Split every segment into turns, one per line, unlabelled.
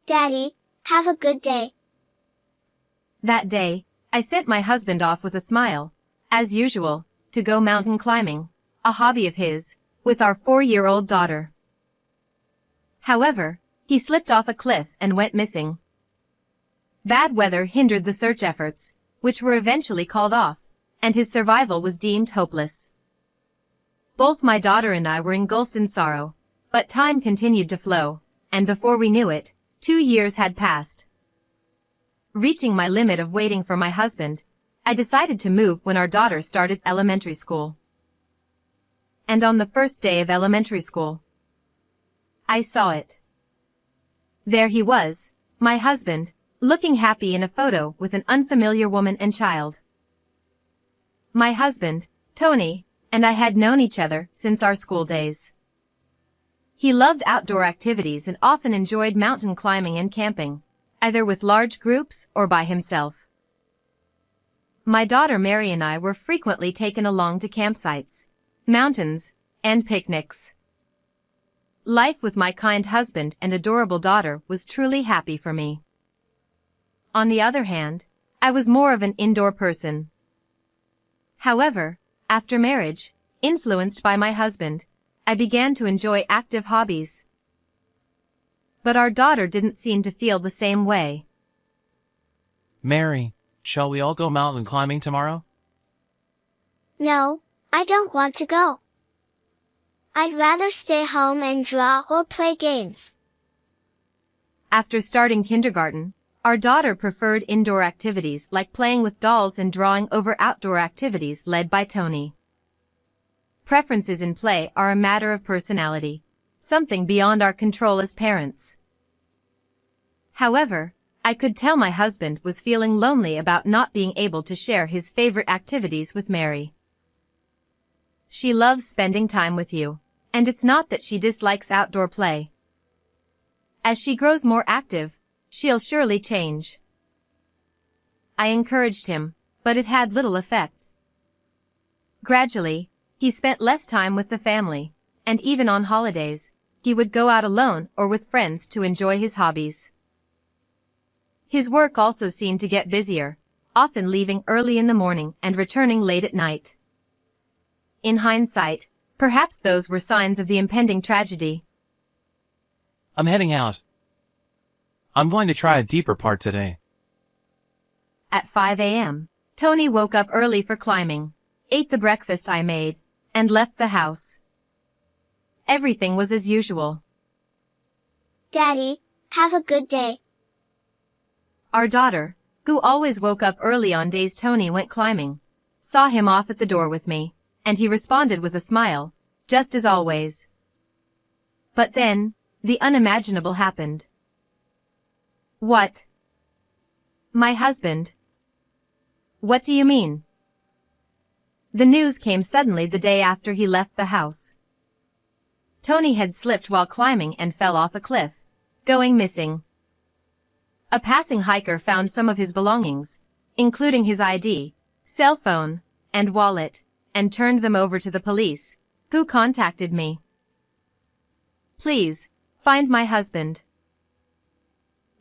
Daddy, have a good day.
That day, I sent my husband off with a smile, as usual, to go mountain climbing, a hobby of his, with our 4-year-old daughter. However, he slipped off a cliff and went missing. Bad weather hindered the search efforts, which were eventually called off, and his survival was deemed hopeless. Both my daughter and I were engulfed in sorrow, but time continued to flow, and before we knew it, 2 years had passed. Reaching my limit of waiting for my husband, I decided to move when our daughter started elementary school. And on the first day of elementary school, I saw it. There he was, my husband, looking happy in a photo with an unfamiliar woman and child. My husband, Tony, and I had known each other since our school days. He loved outdoor activities and often enjoyed mountain climbing and camping, either with large groups or by himself. My daughter Mary and I were frequently taken along to campsites, mountains, and picnics. Life with my kind husband and adorable daughter was truly happy for me. On the other hand, I was more of an indoor person. However, after marriage, influenced by my husband, I began to enjoy active hobbies. But our daughter didn't seem to feel the same way.
Mary, shall we all go mountain climbing tomorrow?
No, I don't want to go. I'd rather stay home and draw or play games.
After starting kindergarten, our daughter preferred indoor activities like playing with dolls and drawing over outdoor activities led by Tony. Preferences in play are a matter of personality, something beyond our control as parents. However, I could tell my husband was feeling lonely about not being able to share his favorite activities with Mary. She loves spending time with you, and it's not that she dislikes outdoor play. As she grows more active, she'll surely change. I encouraged him, but it had little effect. Gradually, he spent less time with the family, and even on holidays, he would go out alone or with friends to enjoy his hobbies. His work also seemed to get busier, often leaving early in the morning and returning late at night. In hindsight, perhaps those were signs of the impending tragedy.
I'm heading out. I'm going to try a deeper part today.
At 5 a.m., Tony woke up early for climbing, ate the breakfast I made, and left the house. Everything was as usual.
Daddy, have a good day.
Our daughter, who always woke up early on days Tony went climbing, saw him off at the door with me, and he responded with a smile, just as always. But then, the unimaginable happened. What? My husband. What do you mean? The news came suddenly the day after he left the house. Tony had slipped while climbing and fell off a cliff, going missing. A passing hiker found some of his belongings, including his ID, cell phone, and wallet, and turned them over to the police, who contacted me. Please, find my husband.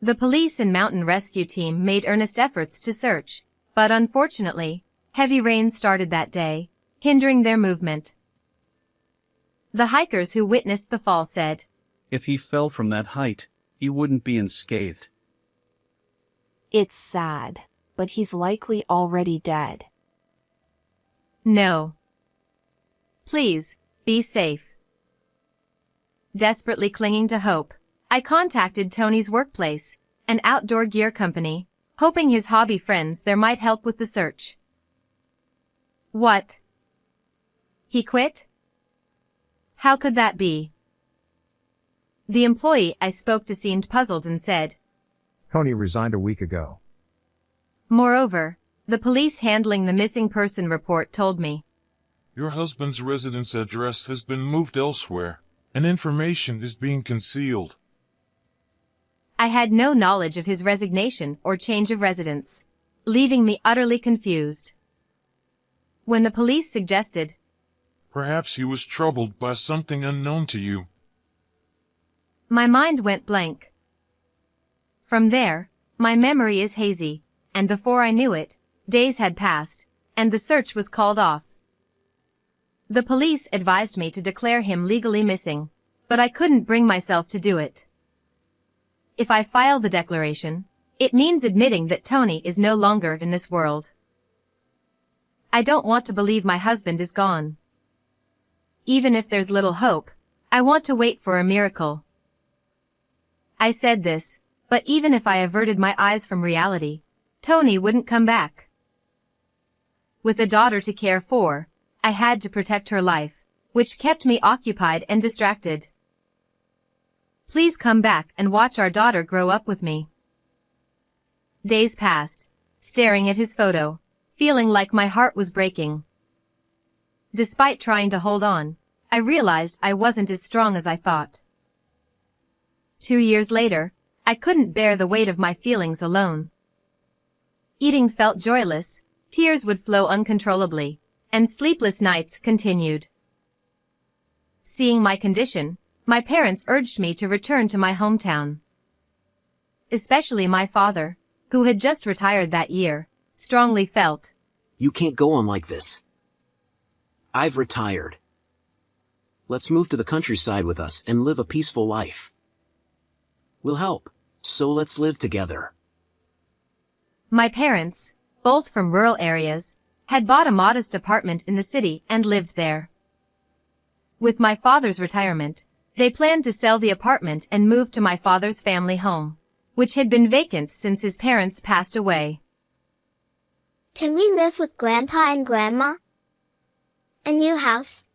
The police and mountain rescue team made earnest efforts to search, but unfortunately, heavy rain started that day, hindering their movement. The hikers who witnessed the fall said,
"If he fell from that height, he wouldn't be unscathed."
It's sad, but he's likely already dead.
No. Please, be safe. Desperately clinging to hope, I contacted Tony's workplace, an outdoor gear company, hoping his hobby friends there might help with the search. What? He quit? How could that be? The employee I spoke to seemed puzzled and said,
Tony resigned a week ago.
Moreover, the police handling the missing person report told me,
Your husband's residence address has been moved elsewhere, and information is being concealed.
I had no knowledge of his resignation or change of residence, leaving me utterly confused. When the police suggested,
Perhaps he was troubled by something unknown to you.
my mind went blank. From there, my memory is hazy, and before I knew it, days had passed, and the search was called off. The police advised me to declare him legally missing, but I couldn't bring myself to do it. If I file the declaration, it means admitting that Tony is no longer in this world. I don't want to believe my husband is gone. Even if there's little hope, I want to wait for a miracle. I said this, but even if I averted my eyes from reality, Tony wouldn't come back. With a daughter to care for, I had to protect her life, which kept me occupied and distracted. Please come back and watch our daughter grow up with me. Days passed, staring at his photo, feeling like my heart was breaking. Despite trying to hold on, I realized I wasn't as strong as I thought. 2 years later, I couldn't bear the weight of my feelings alone. Eating felt joyless, tears would flow uncontrollably, and sleepless nights continued. Seeing my condition, my parents urged me to return to my hometown. Especially my father, who had just retired that year, strongly felt.
You can't go on like this. I've retired. Let's move to the countryside with us and live a peaceful life. We'll help, so let's live together.
My parents, both from rural areas, had bought a modest apartment in the city and lived there. With my father's retirement, they planned to sell the apartment and move to my father's family home, which had been vacant since his parents passed away.
Can we live with Grandpa and Grandma? A new house?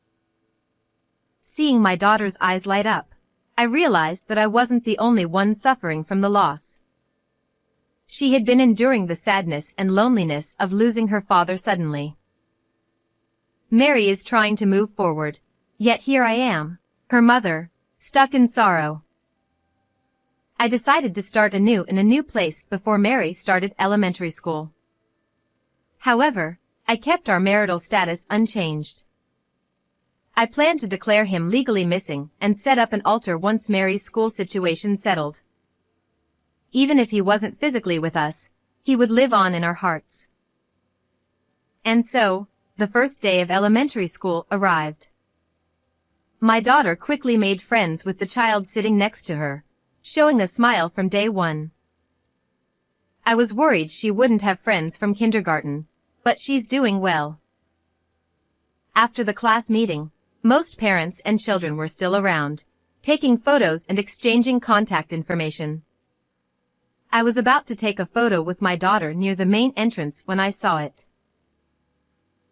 Seeing my daughter's eyes light up, I realized that I wasn't the only one suffering from the loss. She had been enduring the sadness and loneliness of losing her father suddenly. Mary is trying to move forward, yet here I am, her mother, stuck in sorrow. I decided to start anew in a new place before Mary started elementary school. However, I kept our marital status unchanged. I planned to declare him legally missing and set up an altar once Mary's school situation settled. Even if he wasn't physically with us, he would live on in our hearts. And so, the first day of elementary school arrived. My daughter quickly made friends with the child sitting next to her, showing a smile from day one. I was worried she wouldn't have friends from kindergarten, but she's doing well. After the class meeting, most parents and children were still around, taking photos and exchanging contact information. I was about to take a photo with my daughter near the main entrance when I saw it.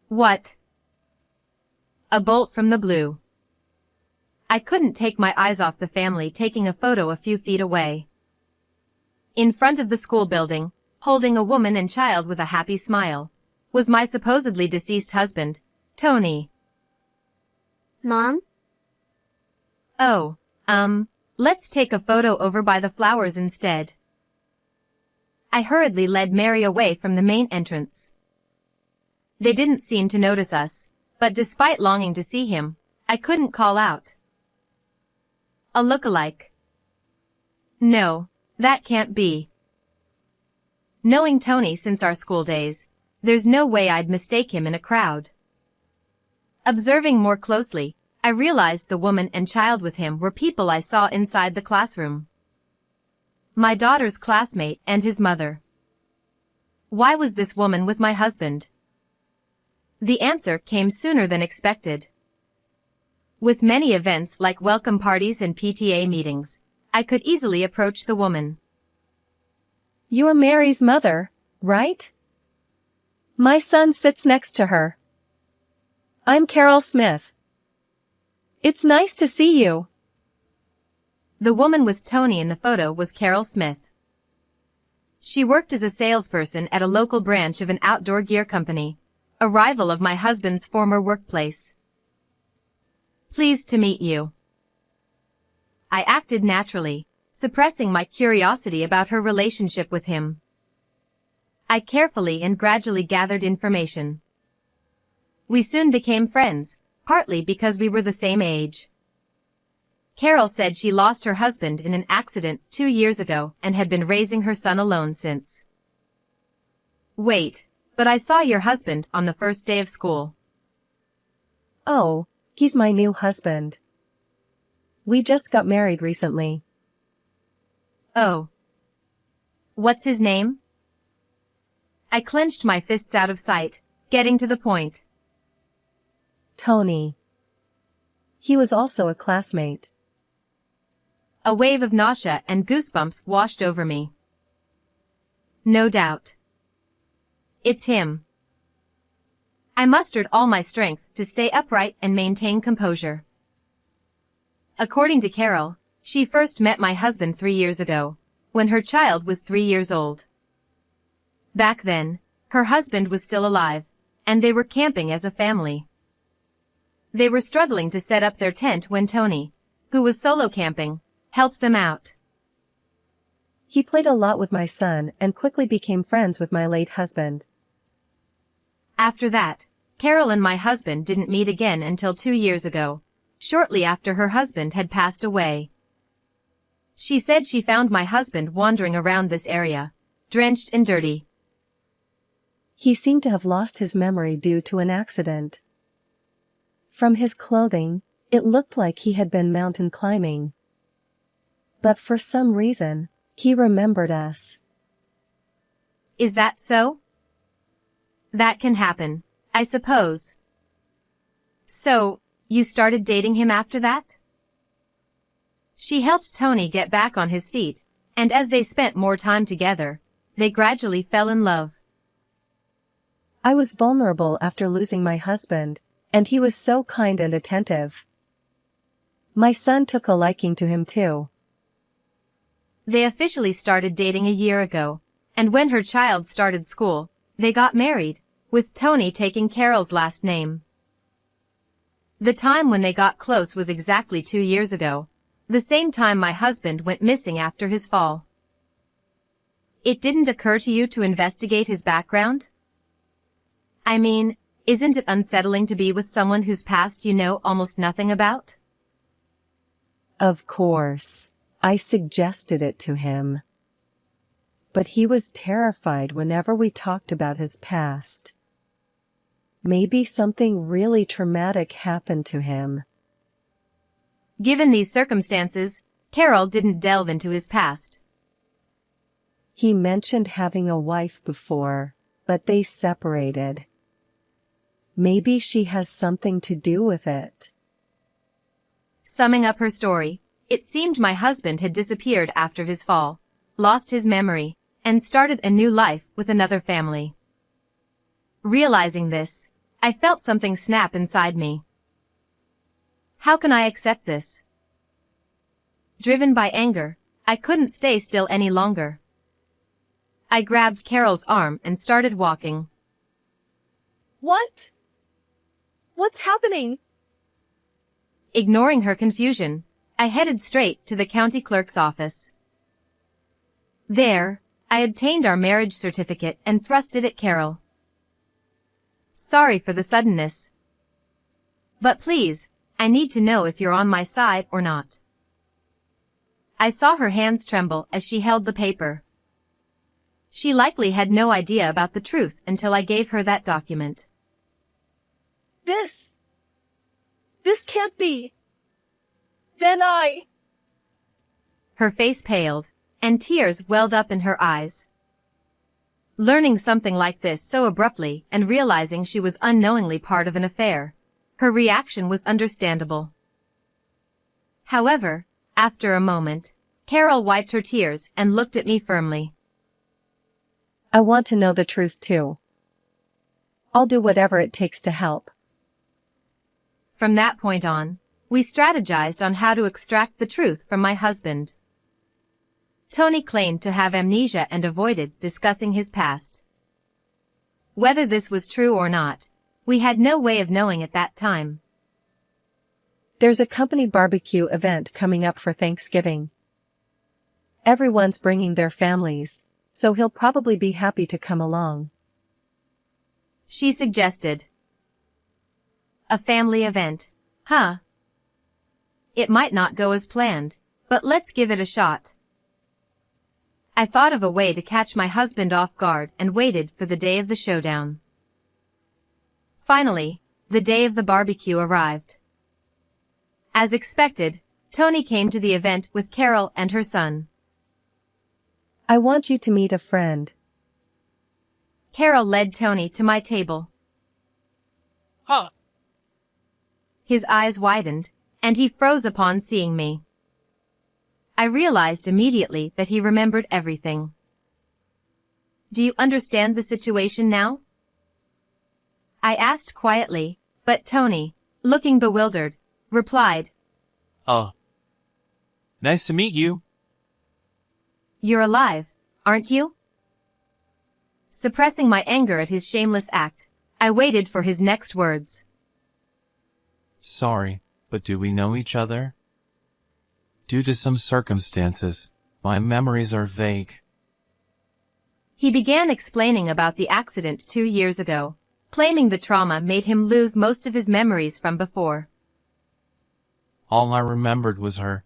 What? A bolt from the blue. I couldn't take my eyes off the family taking a photo a few feet away. In front of the school building, holding a woman and child with a happy smile, was my supposedly deceased husband, Tony.
Mom?
Oh, let's take a photo over by the flowers instead. I hurriedly led Mary away from the main entrance. They didn't seem to notice us, but despite longing to see him, I couldn't call out. A look-alike. No, that can't be. Knowing Tony since our school days, there's no way I'd mistake him in a crowd. Observing more closely, I realized the woman and child with him were people I saw inside the classroom. My daughter's classmate and his mother. Why was this woman with my husband? The answer came sooner than expected. With many events like welcome parties and PTA meetings, I could easily approach the woman.
You're Mary's mother, right? My son sits next to her. I'm Carol Smith. It's nice to see you.
The woman with Tony in the photo was Carol Smith. She worked as a salesperson at a local branch of an outdoor gear company, a rival of my husband's former workplace. Pleased to meet you. I acted naturally, suppressing my curiosity about her relationship with him. I carefully and gradually gathered information. We soon became friends, partly because we were the same age. Carol said she lost her husband in an accident 2 years ago and had been raising her son alone since. Wait, but I saw your husband on the first day of school.
Oh, he's my new husband. We just got married recently.
Oh. What's his name? I clenched my fists out of sight, getting to the point.
Tony. He was also a classmate.
A wave of nausea and goosebumps washed over me. No doubt. It's him. I mustered all my strength to stay upright and maintain composure. According to Carol, she first met my husband 3 years ago, when her child was 3 years old. Back then, her husband was still alive, and they were camping as a family. They were struggling to set up their tent when Tony, who was solo camping, helped them out.
He played a lot with my son and quickly became friends with my late husband.
After that, Carol and my husband didn't meet again until 2 years ago, shortly after her husband had passed away. She said she found my husband wandering around this area, drenched and dirty.
He seemed to have lost his memory due to an accident. From his clothing, it looked like he had been mountain climbing. But for some reason, he remembered us.
Is that so? That can happen, I suppose. So, you started dating him after that? She helped Tony get back on his feet, and as they spent more time together, they gradually fell in love.
I was vulnerable after losing my husband, and he was so kind and attentive. My son took a liking to him too.
They officially started dating a year ago, and when her child started school, they got married, with Tony taking Carol's last name. The time when they got close was exactly 2 years ago, the same time my husband went missing after his fall. It didn't occur to you to investigate his background? I mean, isn't it unsettling to be with someone whose past you know almost nothing about?
Of course, I suggested it to him. But he was terrified whenever we talked about his past. Maybe something really traumatic happened to him.
Given these circumstances, Carol didn't delve into his past.
He mentioned having a wife before, but they separated. Maybe she has something to do with it.
Summing up her story, it seemed my husband had disappeared after his fall, lost his memory, and started a new life with another family. Realizing this, I felt something snap inside me. How can I accept this? Driven by anger, I couldn't stay still any longer. I grabbed Carol's arm and started walking.
What? What's happening?
Ignoring her confusion, I headed straight to the county clerk's office. There, I obtained our marriage certificate and thrust it at Carol. Sorry for the suddenness. But please, I need to know if you're on my side or not. I saw her hands tremble as she held the paper. She likely had no idea about the truth until I gave her that document.
This can't be. Then
Her face paled, and tears welled up in her eyes. Learning something like this so abruptly and realizing she was unknowingly part of an affair, her reaction was understandable. However, after a moment, Carol wiped her tears and looked at me firmly.
I want to know the truth too. I'll do whatever it takes to help.
From that point on, we strategized on how to extract the truth from my husband. Tony claimed to have amnesia and avoided discussing his past. Whether this was true or not, we had no way of knowing at that time.
There's a company barbecue event coming up for Thanksgiving. Everyone's bringing their families, so he'll probably be happy to come along.
She suggested. A family event, huh? it might not go as planned, but let's give it a shot. I thought of a way to catch my husband off guard and waited for the day of the showdown. Finally, the day of the barbecue arrived. As expected, Tony came to the event with Carol and her son.
I want you to meet a friend.
Carol led Tony to my table.
Huh.
His eyes widened, and he froze upon seeing me. I realized immediately that he remembered everything. Do you understand the situation now? I asked quietly, but Tony, looking bewildered, replied,
Nice to meet you.
You're alive, aren't you? Suppressing my anger at his shameless act, I waited for his next words.
Sorry, but do we know each other? Due to some circumstances, my memories are vague.
He began explaining about the accident 2 years ago, claiming the trauma made him lose most of his memories from before.
All I remembered was her.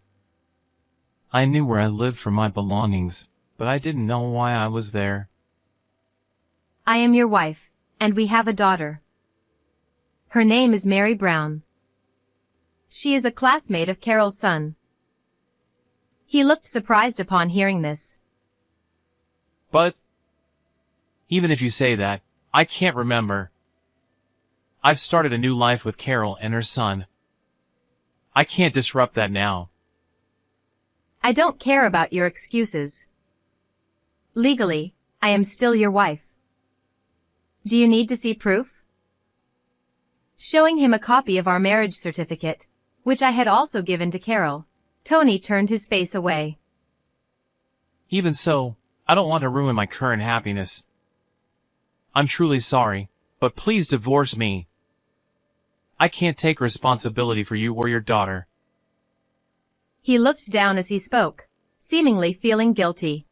I knew where I lived for my belongings, but I didn't know why I was there.
I am your wife, and we have a daughter. Her name is Mary Brown. She is a classmate of Carol's son. He looked surprised upon hearing this.
But, even if you say that, I can't remember. I've started a new life with Carol and her son. I can't disrupt that now.
I don't care about your excuses. Legally, I am still your wife. Do you need to see proof? Showing him a copy of our marriage certificate, which I had also given to Carol, Tony turned his face away.
Even so, I don't want to ruin my current happiness. I'm truly sorry, but please divorce me. I can't take responsibility for you or your daughter.
He looked down as he spoke, seemingly feeling guilty.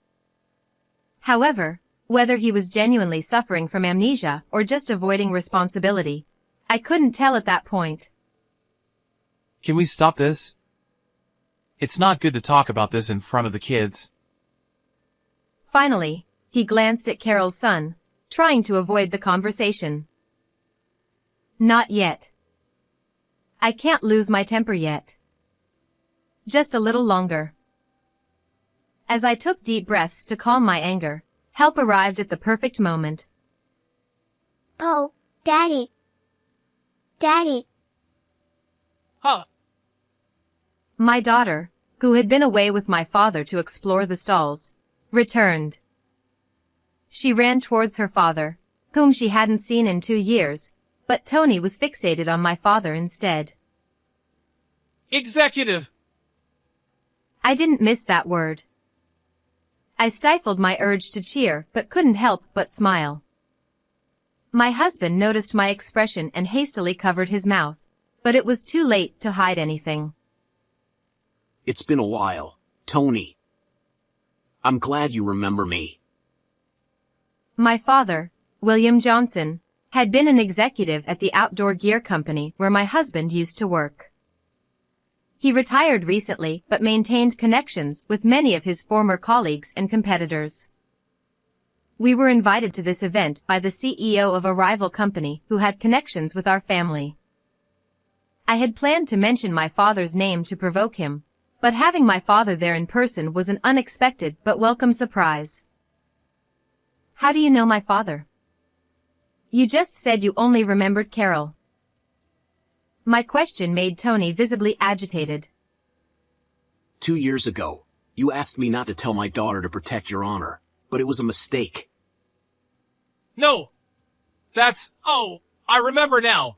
However, whether he was genuinely suffering from amnesia or just avoiding responsibility, I couldn't tell at that point.
Can we stop this? It's not good to talk about this in front of the kids.
Finally, he glanced at Carol's son, trying to avoid the conversation. Not yet. I can't lose my temper yet. Just a little longer. As I took deep breaths to calm my anger, help arrived at the perfect moment.
Oh, Daddy. Daddy.
Huh.
My daughter, who had been away with my father to explore the stalls, returned. She ran towards her father, whom she hadn't seen in 2 years, but Tony was fixated on my father instead.
Executive!
I didn't miss that word. I stifled my urge to cheer but couldn't help but smile. My husband noticed my expression and hastily covered his mouth, but it was too late to hide anything.
It's been a while, Tony. I'm glad you remember me.
My father, William Johnson, had been an executive at the outdoor gear company where my husband used to work. He retired recently but maintained connections with many of his former colleagues and competitors. We were invited to this event by the CEO of a rival company who had connections with our family. I had planned to mention my father's name to provoke him, but having my father there in person was an unexpected but welcome surprise. How do you know my father? You just said you only remembered Carol. My question made Tony visibly agitated.
2 years ago, you asked me not to tell my daughter to protect your honor, but it was a mistake.
No! I remember now.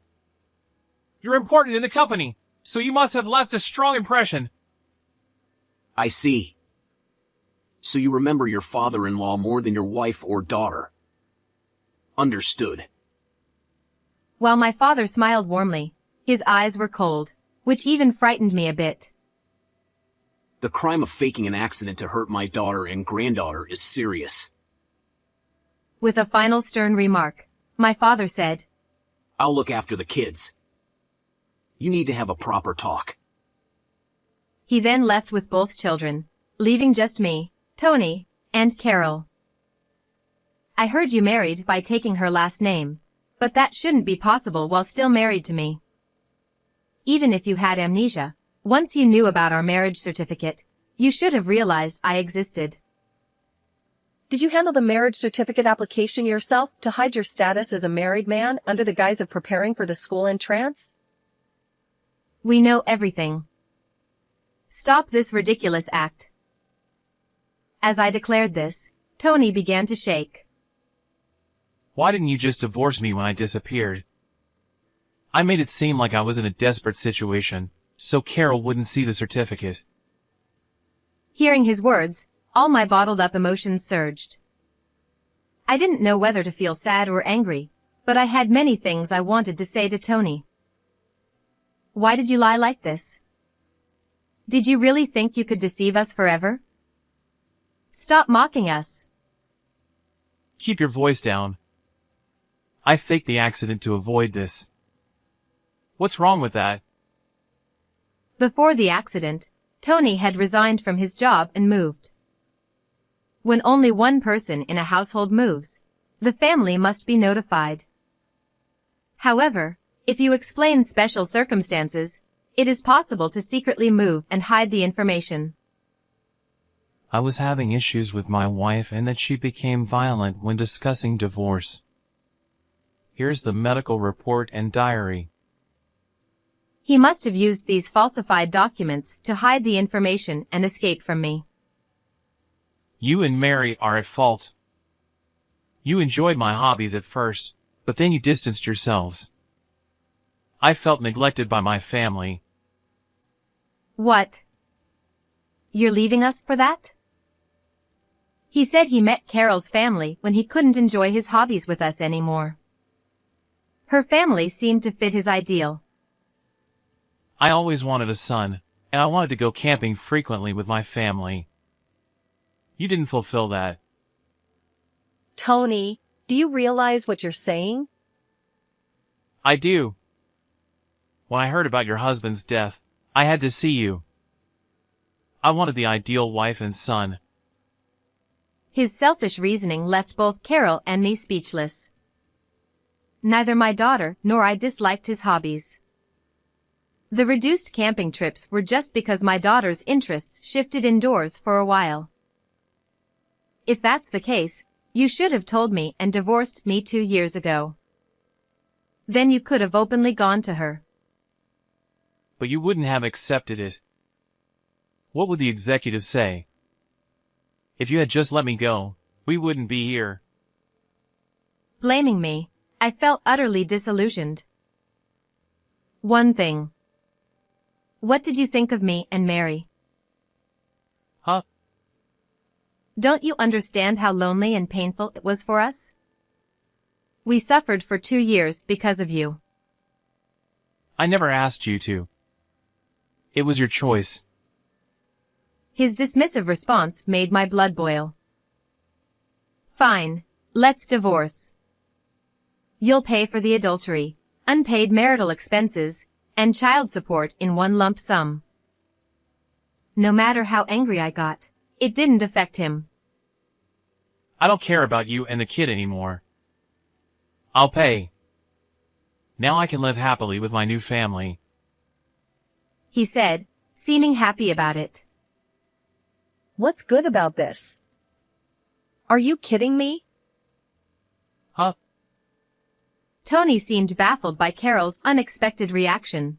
You're important in the company, so you must have left a strong impression.
I see. So you remember your father-in-law more than your wife or daughter. Understood.
While my father smiled warmly, his eyes were cold, which even frightened me a bit.
The crime of faking an accident to hurt my daughter and granddaughter is serious.
With a final stern remark, my father said,
I'll look after the kids. You need to have a proper talk.
He then left with both children, leaving just me, Tony, and Carol. I heard you married by taking her last name, but that shouldn't be possible while still married to me. Even if you had amnesia, once you knew about our marriage certificate, you should have realized I existed.
Did you handle the marriage certificate application yourself to hide your status as a married man under the guise of preparing for the school entrance?
We know everything. Stop this ridiculous act. As I declared this, Tony began to shake.
Why didn't you just divorce me when I disappeared? I made it seem like I was in a desperate situation, so Carol wouldn't see the certificate.
Hearing his words, all my bottled-up emotions surged. I didn't know whether to feel sad or angry, but I had many things I wanted to say to Tony. Why did you lie like this? Did you really think you could deceive us forever? Stop mocking us.
Keep your voice down. I faked the accident to avoid this. What's wrong with that?
Before the accident, Tony had resigned from his job and moved. When only one person in a household moves, the family must be notified. However, if you explain special circumstances, it is possible to secretly move and hide the information.
I was having issues with my wife and that she became violent when discussing divorce. Here's the medical report and diary.
He must have used these falsified documents to hide the information and escape from me.
You and Mary are at fault. You enjoyed my hobbies at first, but then you distanced yourselves. I felt neglected by my family.
What? You're leaving us for that? He said he met Carol's family when he couldn't enjoy his hobbies with us anymore. Her family seemed to fit his ideal.
I always wanted a son, and I wanted to go camping frequently with my family. You didn't fulfill that.
Tony, do you realize what you're saying?
I do. When I heard about your husband's death, I had to see you. I wanted the ideal wife and son.
His selfish reasoning left both Carol and me speechless. Neither my daughter nor I disliked his hobbies. The reduced camping trips were just because my daughter's interests shifted indoors for a while. If that's the case, you should have told me and divorced me 2 years ago. Then you could have openly gone to her.
But you wouldn't have accepted it. What would the executive say? If you had just let me go, we wouldn't be here.
Blaming me, I felt utterly disillusioned. One thing. What did you think of me and Mary?
Huh?
Don't you understand how lonely and painful it was for us? We suffered for 2 years because of you.
I never asked you to. It was your choice.
His dismissive response made my blood boil. Fine, let's divorce. You'll pay for the adultery, unpaid marital expenses, and child support in one lump sum. No matter how angry I got, it didn't affect him.
I don't care about you and the kid anymore. I'll pay. Now I can live happily with my new family.
He said, seeming happy about it.
What's good about this? Are you kidding me?
Huh?
Tony seemed baffled by Carol's unexpected reaction.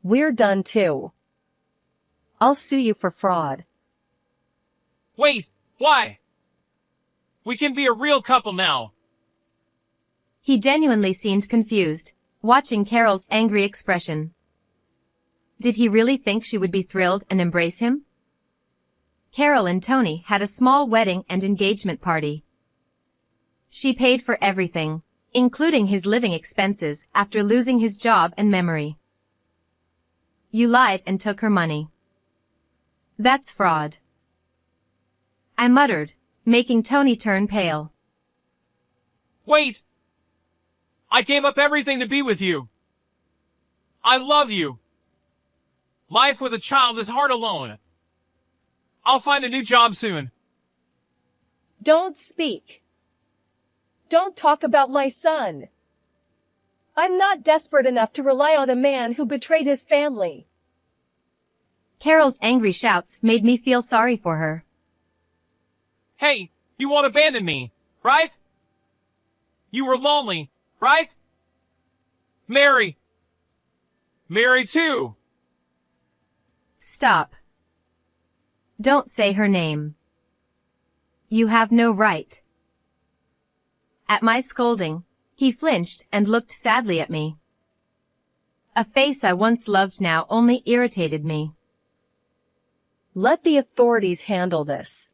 We're done too. I'll sue you for fraud.
Wait, why? We can be a real couple now.
He genuinely seemed confused, watching Carol's angry expression. Did he really think she would be thrilled and embrace him? Carol and Tony had a small wedding and engagement party. She paid for everything, including his living expenses after losing his job and memory. You lied and took her money. That's fraud. I muttered, making Tony turn pale.
Wait! I gave up everything to be with you. I love you. Life with a child is hard alone. I'll find a new job soon.
Don't speak. Don't talk about my son. I'm not desperate enough to rely on a man who betrayed his family.
Carol's angry shouts made me feel sorry for her.
Hey, you won't abandon me, right? You were lonely, right? Mary. Mary too.
Stop. Don't say her name. You have no right. At my scolding, he flinched and looked sadly at me. A face I once loved now only irritated me.
Let the authorities handle this.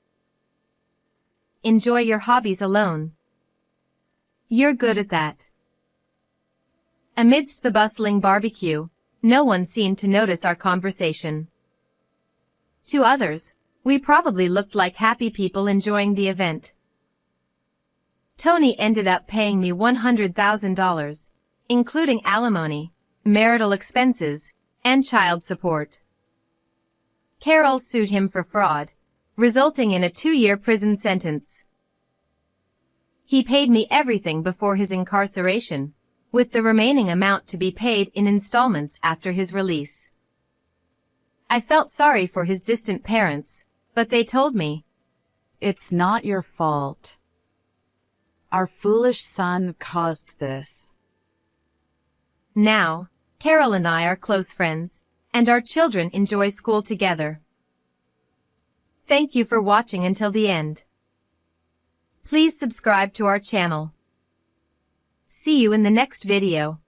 Enjoy your hobbies alone. You're good at that. Amidst the bustling barbecue, no one seemed to notice our conversation. To others, we probably looked like happy people enjoying the event. Tony ended up paying me $100,000, including alimony, marital expenses, and child support. Carol sued him for fraud, resulting in a 2-year prison sentence. He paid me everything before his incarceration, with the remaining amount to be paid in installments after his release. I felt sorry for his distant parents, but they told me,
It's not your fault. Our foolish son caused this.
Now, Carol and I are close friends, and our children enjoy school together. Thank you for watching until the end. Please subscribe to our channel. See you in the next video.